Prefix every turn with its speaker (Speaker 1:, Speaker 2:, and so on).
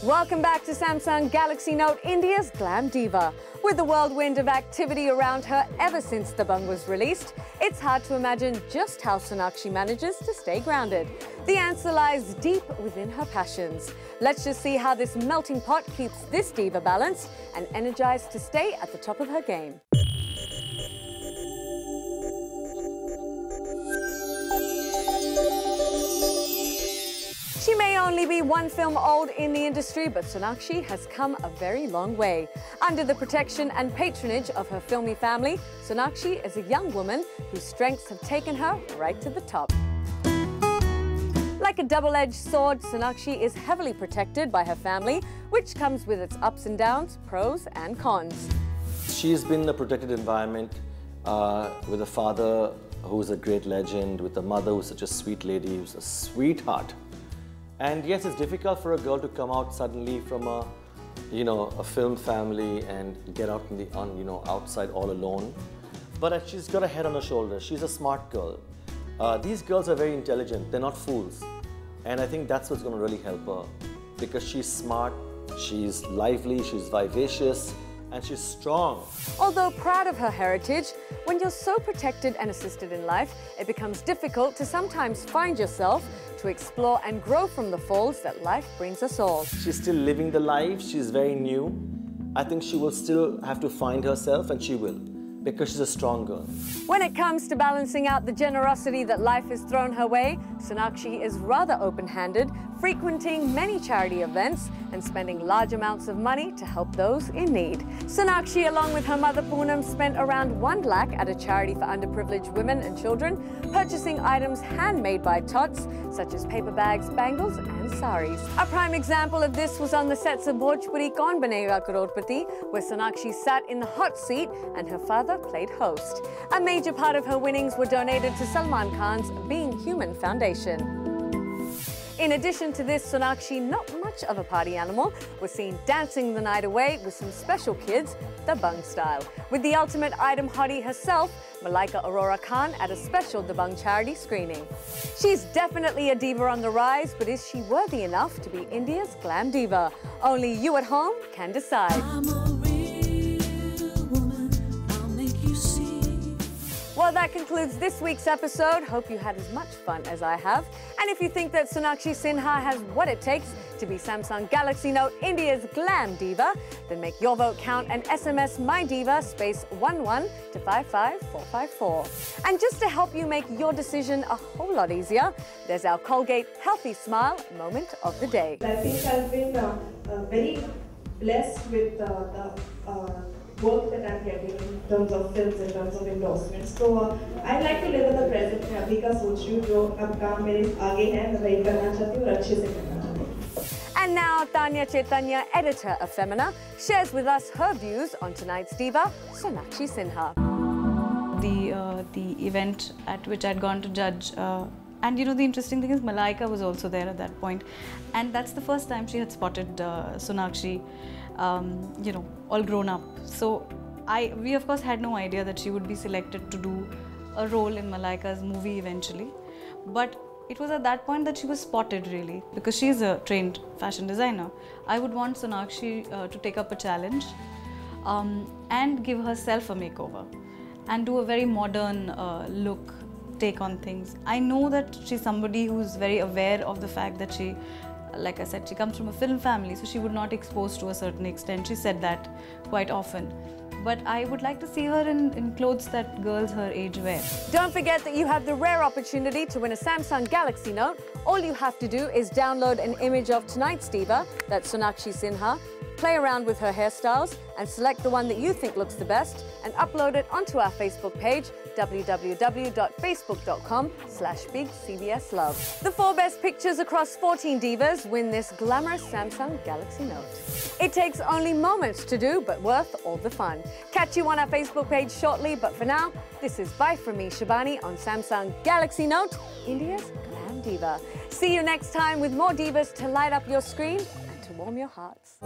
Speaker 1: Welcome back to Samsung Galaxy Note, India's Glam Diva. With the whirlwind of activity around her ever since Dabangg was released, it's hard to imagine just how Sonakshi manages to stay grounded. The answer lies deep within her passions. Let's just see how this melting pot keeps this diva balanced and energized to stay at the top of her game. She may only be one film old in the industry, but Sonakshi has come a very long way. Under the protection and patronage of her filmy family, Sonakshi is a young woman whose strengths have taken her right to the top. Like a double-edged sword, Sonakshi is heavily protected by her family, which comes with its ups and downs, pros and cons.
Speaker 2: She's been in a protected environment with a father who's a great legend, with a mother who's such a sweet lady, who's a sweetheart. And yes, it's difficult for a girl to come out suddenly from a film family and get out in the outside all alone. But she's got a head on her shoulders. She's a smart girl. These girls are very intelligent. They're not fools. And I think that's what's going to really help her, because she's smart, she's lively, she's vivacious, and she's strong.
Speaker 1: Although proud of her heritage, when you're so protected and assisted in life, it becomes difficult to sometimes find yourself to explore and grow from the falls that life brings us all.
Speaker 2: She's still living the life, she's very new. I think she will still have to find herself, and she will, because she's a strong girl.
Speaker 1: When it comes to balancing out the generosity that life has thrown her way, Sonakshi is rather open-handed, frequenting many charity events and spending large amounts of money to help those in need. Sonakshi, along with her mother Poonam, spent around 1 lakh at a charity for underprivileged women and children, purchasing items handmade by tots, such as paper bags, bangles and saris. A prime example of this was on the sets of Bhojpuri Kaun Banega Crorepati, where Sonakshi sat in the hot seat and her father played host. A major part of her winnings were donated to Salman Khan's Being Human Foundation. In addition to this, Sonakshi, not much of a party animal, was seen dancing the night away with some special kids, Dabangg style, with the ultimate item hottie herself, Malaika Arora Khan, at a special Dabangg charity screening. She's definitely a diva on the rise, but is she worthy enough to be India's Glam Diva? Only you at home can decide. Well, that concludes this week's episode. Hope you had as much fun as I have. And if you think that Sonakshi Sinha has what it takes to be Samsung Galaxy Note India's Glam Diva, then make your vote count and SMS MyDiva *11 to 55454. And just to help you make your decision a whole lot easier, there's our Colgate Healthy Smile Moment of the Day.
Speaker 3: I think I've been very blessed with the work that I'm getting in terms of films, in terms of endorsements. So I like to live in the present. मैं अभी का सोच रही हूँ जो अब काम मेरे आगे है मैं वही करना चाहती हूँ और अच्छे से करना चाहती हूँ.
Speaker 1: And now Tanya Chaitanya, editor of Femina, shares with us her views on tonight's diva, Sonakshi Sinha.
Speaker 4: The event at which I'd gone to judge, and you know, the interesting thing is Malaika was also there at that point, and that's the first time she had spotted Sonakshi, all grown up. So we of course had no idea that she would be selected to do a role in Malaika's movie eventually, but it was at that point that she was spotted, really, because she's a trained fashion designer. I would want Sonakshi to take up a challenge and give herself a makeover and do a very modern look, take on things. I know that she's somebody who's very aware of the fact that she, like I said, she comes from a film family, so she would not expose to a certain extent. She said that quite often. But I would like to see her in clothes that girls her age wear.
Speaker 1: Don't forget that you have the rare opportunity to win a Samsung Galaxy Note. All you have to do is download an image of tonight's diva, that's Sonakshi Sinha, play around with her hairstyles and select the one that you think looks the best and upload it onto our Facebook page, www.facebook.com/BigCBSLove. The 4 best pictures across 14 divas win this glamorous Samsung Galaxy Note. It takes only moments to do, but worth all the fun. Catch you on our Facebook page shortly, but for now, this is bye from me, Shabani, on Samsung Galaxy Note, India's Glam Diva. See you next time with more divas to light up your screen and to warm your hearts.